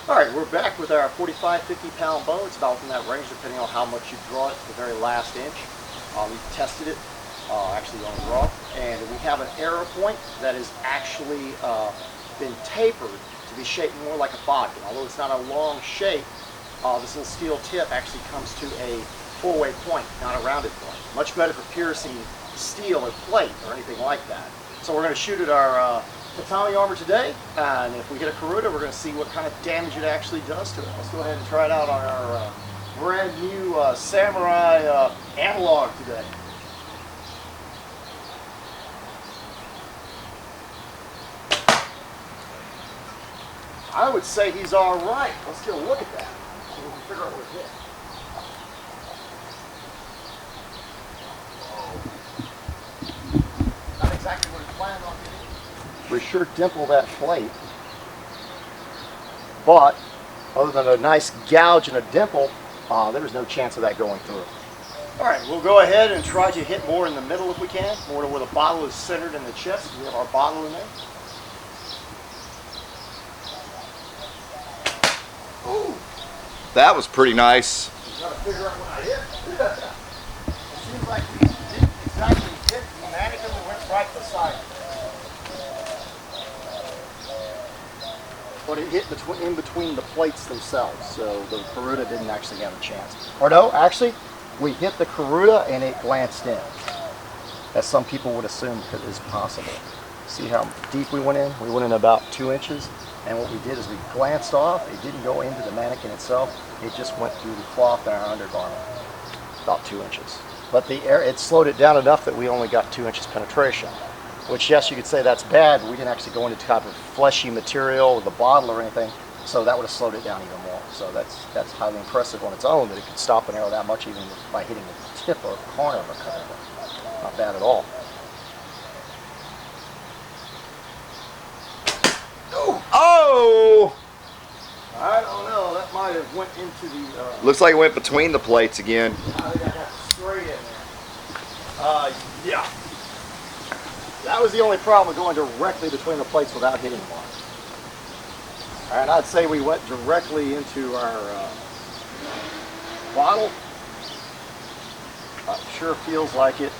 All right, we're back with our 45, 50-pound bow. It's about in that range depending on how much you draw it to the very last inch. We've tested it actually on draw, and we have an arrow point that has actually been tapered to be shaped more like a bodkin. Although it's not a long shape, this little steel tip actually comes to a four-way point, not a rounded point. Much better for piercing steel or plate or anything like that. So we're going to shoot at our Tatami armor today, and if we hit a Karuta, we're going to see what kind of damage it actually does to it. Let's go ahead and try it out on our brand new Samurai analog today. I would say he's all right. Let's get a look at that so we can figure out what it hit. Not exactly what he planned on hitting. We sure dimple that plate, but other than a nice gouge and a dimple, there was no chance of that going through. All right, we'll go ahead and try to hit more in the middle if we can, more to where the bottle is centered in the chest. We have our bottle in there. Ooh. That was pretty nice. Trying to figure out what I hit. It seems like we didn't exactly hit the mannequin, we went right beside it. But it hit in between the plates themselves, so the Karuta didn't actually have a chance. Or no, actually, we hit the Karuta and it glanced in, as some people would assume is possible. See how deep we went in? We went in about 2 inches, and what we did is we glanced off. It didn't go into the mannequin itself. It just went through the cloth and our undergarment, about 2 inches. But the air, it slowed it down enough that we only got 2 inches penetration. Which, yes, you could say that's bad, but we didn't actually go into type of fleshy material with the bottle or anything, so that would have slowed it down even more. So that's highly impressive on its own that it could stop an arrow that much even by hitting the tip or corner of a cutter. Not bad at all. Oh! I don't know, that might have went into the... Looks like it went between the plates again. I think I got straight in there. Yeah. That was the only problem with going directly between the plates without hitting one. And I'd say we went directly into our bottle. Sure feels like it.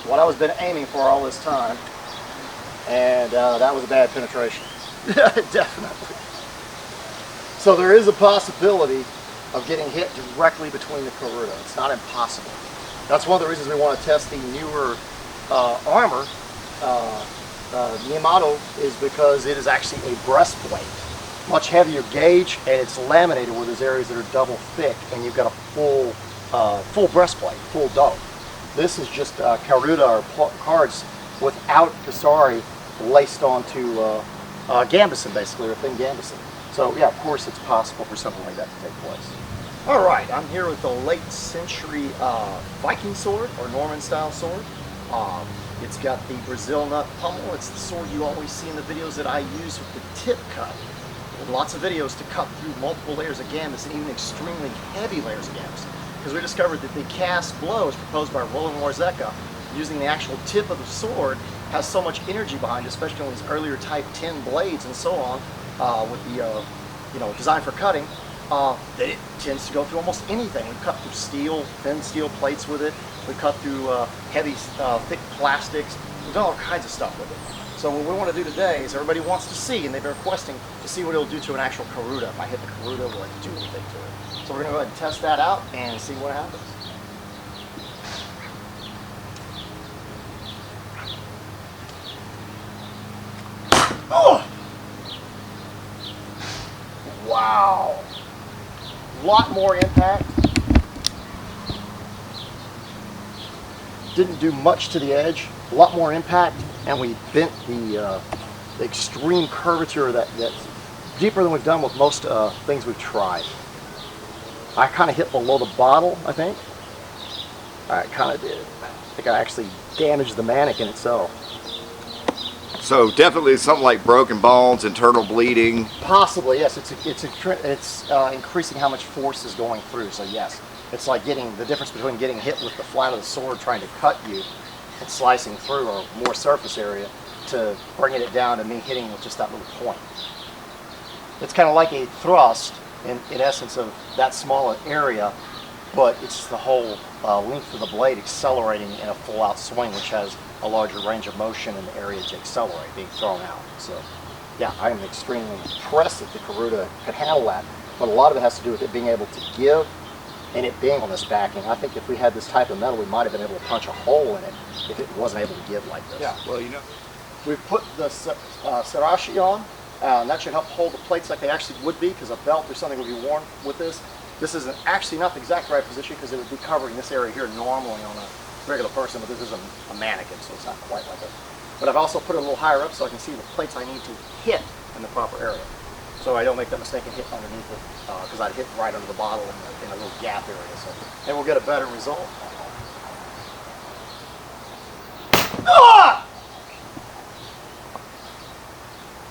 What I was been aiming for all this time. And that was a bad penetration. Definitely. So there is a possibility of getting hit directly between the Karuta. It's not impossible. That's one of the reasons we want to test the newer armor. Yamato is because it is actually a breastplate, much heavier gauge, and it's laminated where there's areas that are double thick, and you've got a full breastplate, full dome. This is just Karuta or cards without Kusari laced onto gambeson, basically, or thin gambeson. So yeah, of course it's possible for something like that to take place. All right, I'm here with the late century Viking sword or Norman style sword. It's got the Brazil nut pummel. It's the sword you always see in the videos that I use with the tip cut. Lots of videos to cut through multiple layers of gambeson, even extremely heavy layers of gambeson. Because we discovered that the cast blow, as proposed by Roland Warzeka, using the actual tip of the sword, has so much energy behind it, especially on these earlier Type 10 blades and so on, with the designed for cutting, that it tends to go through almost anything. We've cut through steel, thin steel plates with it. We cut through heavy, thick plastics. We've done all kinds of stuff with it. So what we want to do today is everybody wants to see, and they've been requesting to see what it'll do to an actual Karuta. If I hit the Karuta, will it do anything to it? So we're going to go ahead and test that out and see what happens. Oh! Wow! A lot more impact. Didn't do much to the edge. A lot more impact, and we bent the extreme curvature that's deeper than we've done with most things we've tried. I kind of hit below the bottle, I think. I kind of did. I think I actually damaged the mannequin itself. So definitely something like broken bones, internal bleeding. Possibly, yes. It's increasing how much force is going through. So yes, it's like getting the difference between getting hit with the flat of the sword trying to cut you and slicing through, or more surface area, to bringing it down to me hitting with just that little point. It's kind of like a thrust in essence of that small area, but it's the whole length of the blade accelerating in a full out swing, which has a larger range of motion in the area to accelerate, being thrown out. So yeah, I am extremely impressed that the Karuta could handle that, but a lot of it has to do with it being able to give and it being on this backing. I think if we had this type of metal, we might have been able to punch a hole in it if it wasn't able to give like this. Yeah, well, you know. We've put the Sarashi on, and that should help hold the plates like they actually would be, because a belt or something would be worn with this. This isn't actually not the exact right position, because it would be covering this area here normally on a regular person, but this is a mannequin, so it's not quite like it. But I've also put it a little higher up so I can see the plates I need to hit in the proper area. So I don't make that mistake and hit underneath it, because I'd hit right under the bottle in a little gap area. So, and we'll get a better result. Ah!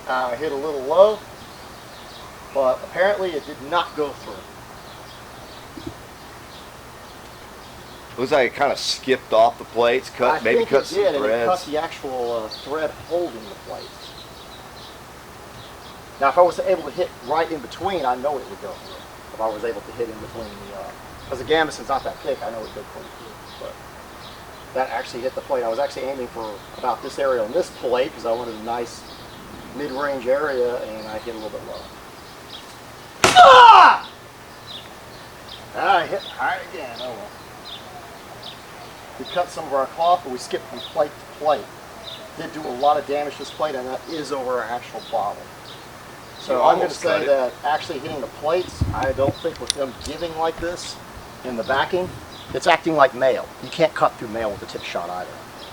I hit a little low, but apparently it did not go through. Looks like it kind of skipped off the plates, maybe cut some threads. It cut the actual thread holding the plates. Now, if I was able to hit right in between, I know it would go through. If I was able to hit in between because the gambeson's not that thick, I know it would go through. But that actually hit the plate. I was actually aiming for about this area on this plate because I wanted a nice mid-range area, and I hit a little bit low. Ah! I hit high again. Oh well. We cut some of our cloth, but we skipped from plate to plate. Did do a lot of damage to this plate, and that is over our actual bottle. So I'm going to say that actually hitting the plates, I don't think with them giving like this in the backing, it's acting like mail. You can't cut through mail with a tip shot either.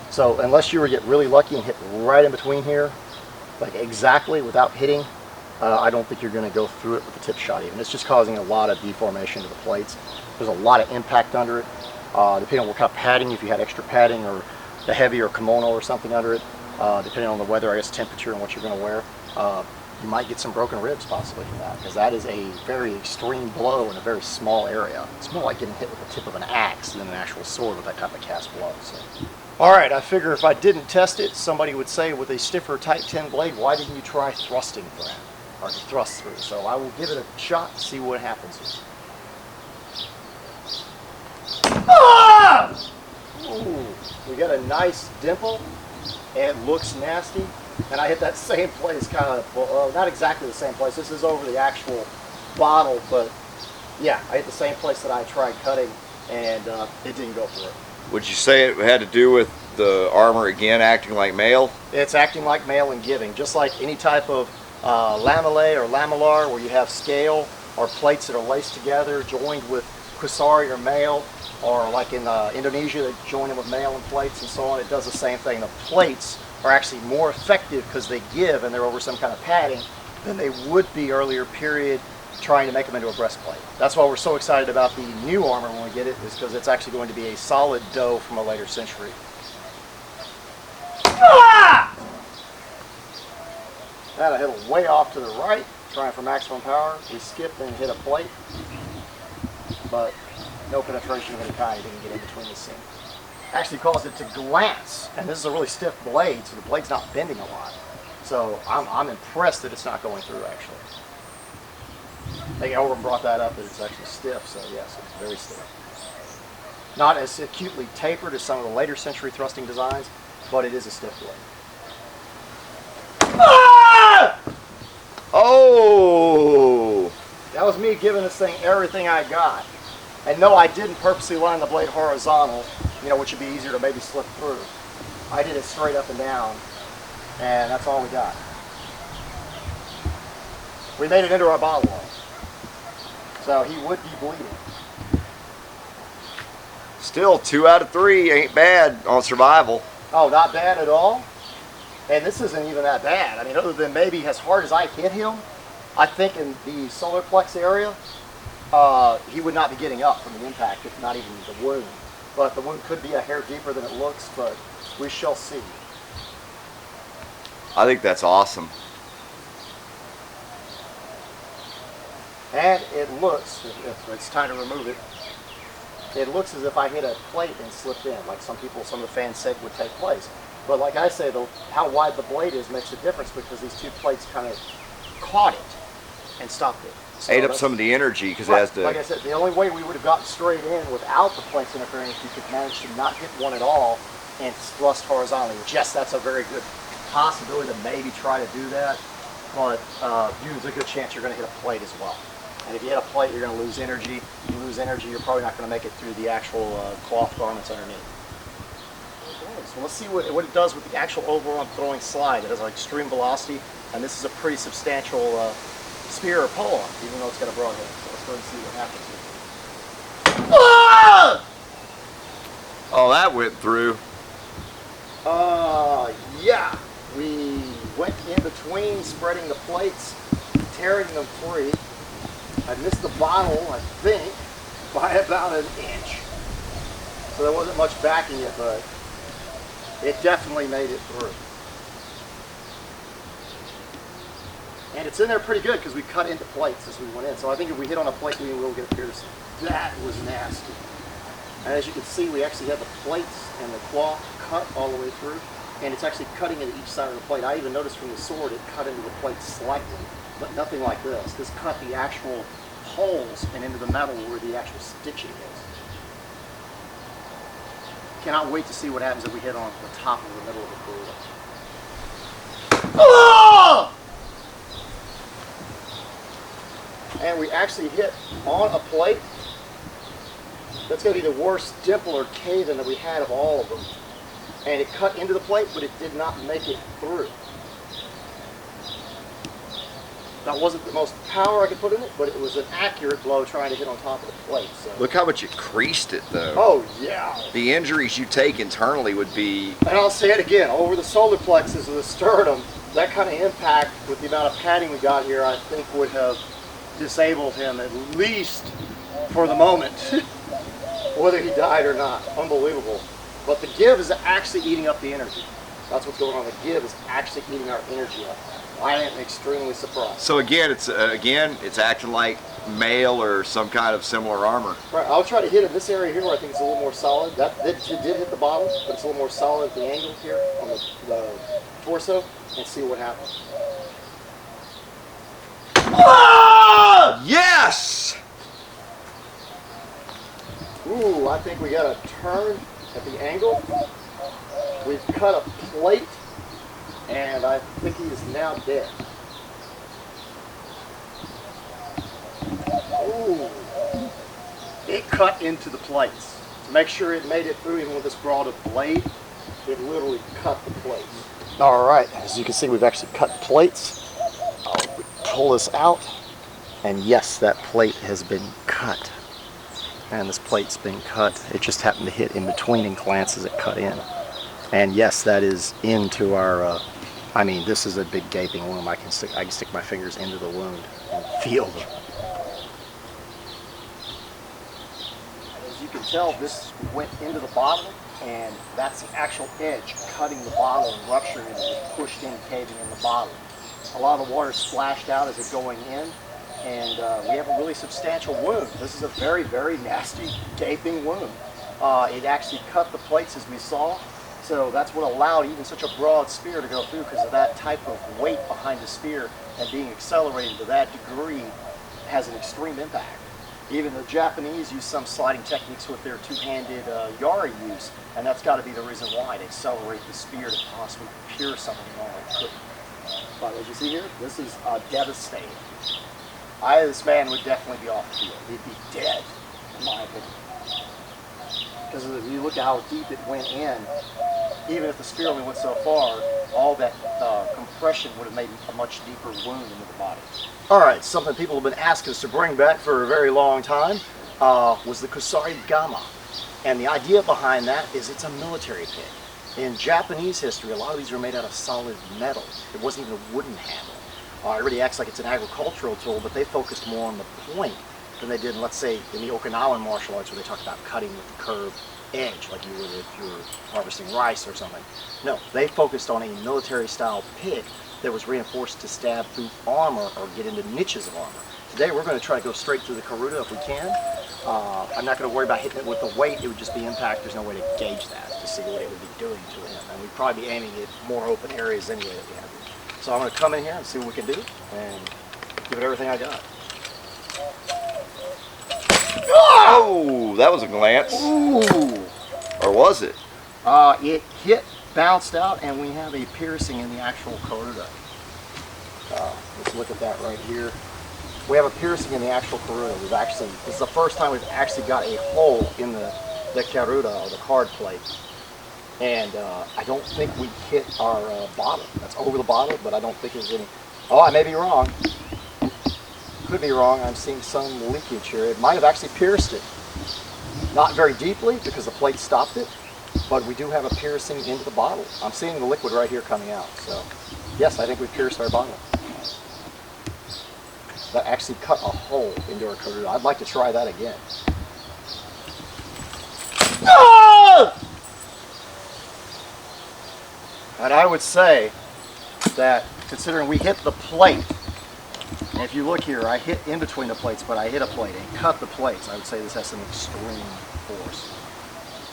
So unless you were to get really lucky and hit right in between here, like exactly without hitting, I don't think you're going to go through it with the tip shot even. It's just causing a lot of deformation to the plates. There's a lot of impact under it. Depending on what kind of padding, if you had extra padding or the heavier kimono or something under it, depending on the weather, I guess temperature and what you're going to wear, you might get some broken ribs possibly from that, because that is a very extreme blow in a very small area. It's more like getting hit with the tip of an axe than an actual sword with that type of cast blow. So. All right, I figure if I didn't test it, somebody would say with a stiffer Type 10 blade, why didn't you try thrusting Thrand, or to thrust through? So I will give it a shot and see what happens. Ah! Ooh, we got a nice dimple. It looks nasty, and I hit that same place, kind of, well, not exactly the same place. This is over the actual bottle, but yeah, I hit the same place that I tried cutting, and it didn't go through. Would you say it had to do with the armor again acting like mail? It's acting like mail and giving, just like any type of lamellae or lamellar where you have scale or plates that are laced together, joined with kusari or mail, or like in Indonesia, they join them with mail and plates and so on. It does the same thing. The plates are actually more effective because they give and they're over some kind of padding than they would be earlier period trying to make them into a breastplate. That's why we're so excited about the new armor when we get it, is because it's actually going to be a solid dough from a later century. Ah! That I hit it way off to the right, trying for maximum power. We skipped and hit a plate, but no penetration of any kind. It didn't get in between the seam. Actually caused it to glance, and this is a really stiff blade, so the blade's not bending a lot. So I'm impressed that it's not going through, actually. I think Elgrim brought that up, that it's actually stiff, so yes, it's very stiff. Not as acutely tapered as some of the later century thrusting designs, but it is a stiff blade. Ah! Oh! That was me giving this thing everything I got. And no, I didn't purposely line the blade horizontal, which would be easier to maybe slip through. I did it straight up and down, and that's all we got. We made it into our bottle, so he would be bleeding. Still, 2 out of 3 ain't bad on survival. Oh, not bad at all? And this isn't even that bad. I mean, other than maybe as hard as I hit him, I think in the solar plex area, he would not be getting up from the impact, if not even the wound. But the wound could be a hair deeper than it looks, but we shall see. I think that's awesome. And it looks, if it's time to remove it, it looks as if I hit a plate and slipped in, like some of the fans said would take place. But like I say, how wide the blade is makes a difference, because these two plates kind of caught it. and stopped it. So ate up some of the energy because it right, has to. Like I said, the only way we would have gotten straight in without the plates interfering is if you could manage to not hit one at all and thrust horizontally. Yes, that's a very good possibility to maybe try to do that, but there's a good chance you're going to hit a plate as well. And if you hit a plate, you're going to lose energy. If you lose energy, you're probably not going to make it through the actual cloth garments underneath. Okay, so let's see what it does with the actual overarm throwing slide. It has like extreme velocity, and this is a pretty substantial spear or pole arm, even though it's got a broadhead. So let's go and see what happens here. Ah! Oh, that went through. Yeah. We went in between, spreading the plates, tearing them free. I missed the bottle, I think, by about an inch. So there wasn't much backing it, but it definitely made it through. And it's in there pretty good because we cut into plates as we went in. So I think if we hit on a plate, we will get pierced. That was nasty. And as you can see, we actually have the plates and the cloth cut all the way through. And it's actually cutting into each side of the plate. I even noticed from the sword it cut into the plate slightly, but nothing like this. This cut the actual holes and into the metal where the actual stitching is. Cannot wait to see what happens if we hit on the top of the middle of the burrito. Oh! And we actually hit on a plate. That's going to be the worst dimple or cave-in that we had of all of them. And it cut into the plate, but it did not make it through. That wasn't the most power I could put in it, but it was an accurate blow trying to hit on top of the plate. So. Look how much it creased it, though. Oh, yeah. The injuries you take internally would be... And I'll say it again, over the solar plexus of the sternum, that kind of impact with the amount of padding we got here, I think would have disabled him at least for the moment, whether he died or not. Unbelievable. But the give is actually eating up the energy. That's what's going on. The give is actually eating our energy up. I am extremely surprised. So again, it's acting like mail or some kind of similar armor. Right. I'll try to hit in this area here where I think it's a little more solid. It did hit the bottom, but it's a little more solid at the angle here on the torso, and see what happens. Ah! Yes! Ooh, I think we got a turn at the angle. We've cut a plate, and I think he is now dead. Ooh. It cut into the plates. To make sure it made it through, even with this broad blade, it literally cut the plates. All right, as you can see, we've actually cut plates. I'll pull this out, and yes, that plate has been cut. And this plate's been cut. It just happened to hit in between and glance as it cut in. And yes, that is into our, I mean, this is a big gaping wound. I can stick my fingers into the wound and feel them. As you can tell, this went into the bottle, and that's the actual edge cutting the bottle and rupturing it as it pushed in, caving in the bottle. A lot of the water splashed out as it's going in. And we have a really substantial wound. This is a very, very nasty, gaping wound. It actually cut the plates as we saw, so that's what allowed even such a broad spear to go through, because of that type of weight behind the spear and being accelerated to that degree has an extreme impact. Even the Japanese use some sliding techniques with their two-handed yari use, and that's got to be the reason why, to accelerate the spear to possibly pierce something you normally couldn't. But as you see here, this is devastating. This man would definitely be off the field. He'd be dead, in my opinion. Because if you look at how deep it went in, even if the spear only went so far, all that compression would have made a much deeper wound into the body. All right, something people have been asking us to bring back for a very long time was the Kusarigama. And the idea behind that is it's a military pick. In Japanese history, a lot of these were made out of solid metal. It wasn't even a wooden handle. It really acts like it's an agricultural tool, but they focused more on the point than they did, let's say, in the Okinawan martial arts, where they talk about cutting with the curved edge, like you would if you were harvesting rice or something. No, they focused on a military-style pick that was reinforced to stab through armor or get into niches of armor. Today, we're going to try to go straight through the Karuta if we can. I'm not going to worry about hitting it with the weight. It would just be impact. There's no way to gauge that to see what it would be doing to him. And we'd probably be aiming at more open areas anyway that we have. So I'm going to come in here and see what we can do, and Give it everything I got. Oh, that was a glance. Ooh! Or was it? It hit, bounced out, and we have a piercing in the actual Karuta. Let's look at that right here. We have a piercing in the actual Karuta. This is the first time we've actually got a hole in the Karuta, or the card plate. And I don't think we hit our bottle. That's over the bottle, but I don't think there's any. Oh, I may be wrong. Could be wrong. I'm seeing some leakage here. It might have actually pierced it. Not very deeply because the plate stopped it, but we do have a piercing into the bottle. I'm seeing the liquid right here coming out. So, yes, I think we pierced our bottle. That actually cut a hole into our Karuta. I'd like to try that again. Ah! And I would say that considering we hit the plate, and if you look here, I hit in between the plates, but I hit a plate and cut the plates. I would say this has some extreme force.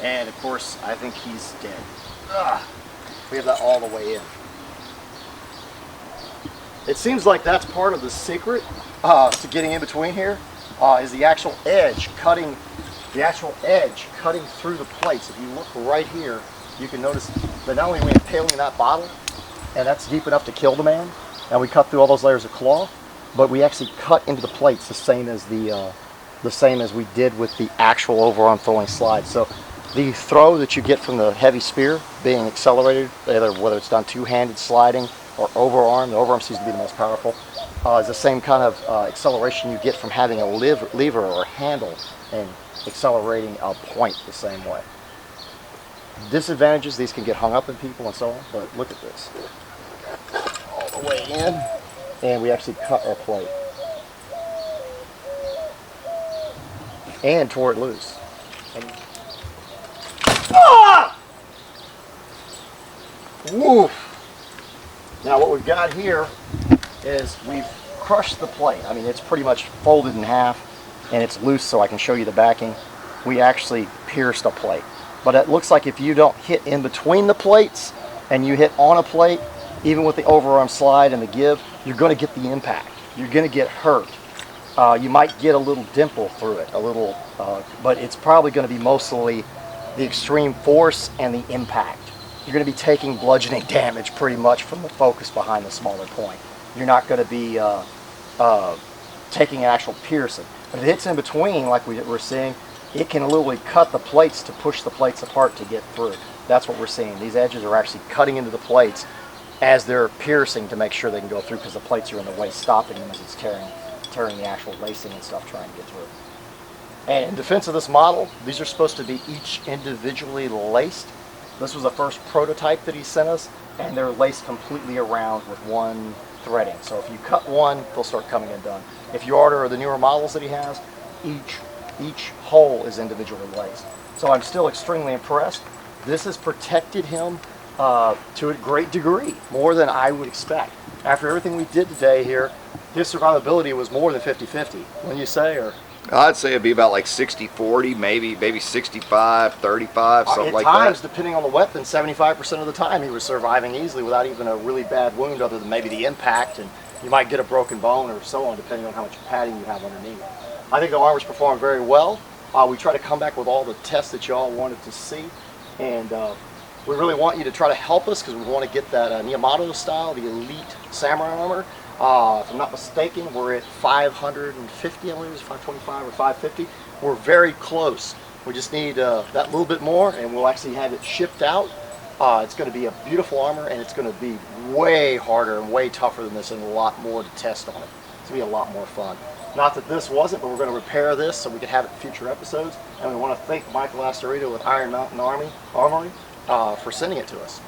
And of course, I think he's dead. We have that all the way in. It seems like that's part of the secret to getting in between here, is the actual edge cutting through the plates. If you look right here, you can notice that not only are we impaling that bottle, and that's deep enough to kill the man, and we cut through all those layers of claw, but we actually cut into the plates the same as we did with the actual overarm throwing slide. So the throw that you get from the heavy spear being accelerated, whether it's done two-handed sliding or overarm, the overarm seems to be the most powerful, is the same kind of acceleration you get from having a lever or handle and accelerating a point the same way. Disadvantages, these can get hung up in people and so on, but look at this. All the way in, and we actually cut our plate. And tore it loose. Woof! Now what we've got here is we've crushed the plate. I mean, it's pretty much folded in half, and it's loose so I can show you the backing. We actually pierced a plate. But it looks like if you don't hit in between the plates and you hit on a plate, even with the overarm slide and the give, you're going to get the impact. You're going to get hurt. You might get a little dimple through it, but it's probably going to be mostly the extreme force and the impact. You're going to be taking bludgeoning damage pretty much from the focus behind the smaller point. You're not going to be taking an actual piercing. But if it hits in between, like we're seeing, it can literally cut the plates to push the plates apart to get through. That's what we're seeing. These edges are actually cutting into the plates as they're piercing to make sure they can go through, because the plates are in the way, stopping them as it's tearing the actual lacing and stuff trying to get through. And in defense of this model, these are supposed to be each individually laced. This was the first prototype that he sent us, and they're laced completely around with one threading. So if you cut one, they'll start coming undone. If you order the newer models that he has, each hole is individually laced. So I'm still extremely impressed. This has protected him to a great degree, more than I would expect. After everything we did today here, his survivability was more than 50-50, wouldn't you say? Or I'd say it'd be about like 60-40, maybe 65-35, something like that. At times, depending on the weapon, 75% of the time he was surviving easily without even a really bad wound, other than maybe the impact, and you might get a broken bone or so on, depending on how much padding you have underneath. I think the armor's performed very well. We try to come back with all the tests that you all wanted to see, and we really want you to try to help us, because we want to get that Yamato style, the elite samurai armor. If I'm not mistaken, we're at 550, I believe it was 525 or 550. We're very close. We just need that little bit more, and we'll actually have it shipped out. It's going to be a beautiful armor, and it's going to be way harder and way tougher than this, and a lot more to test on it. It's going to be a lot more fun. Not that this wasn't, but we're going to repair this so we can have it in future episodes. And we want to thank Michael Astorito with Iron Mountain Armory for sending it to us.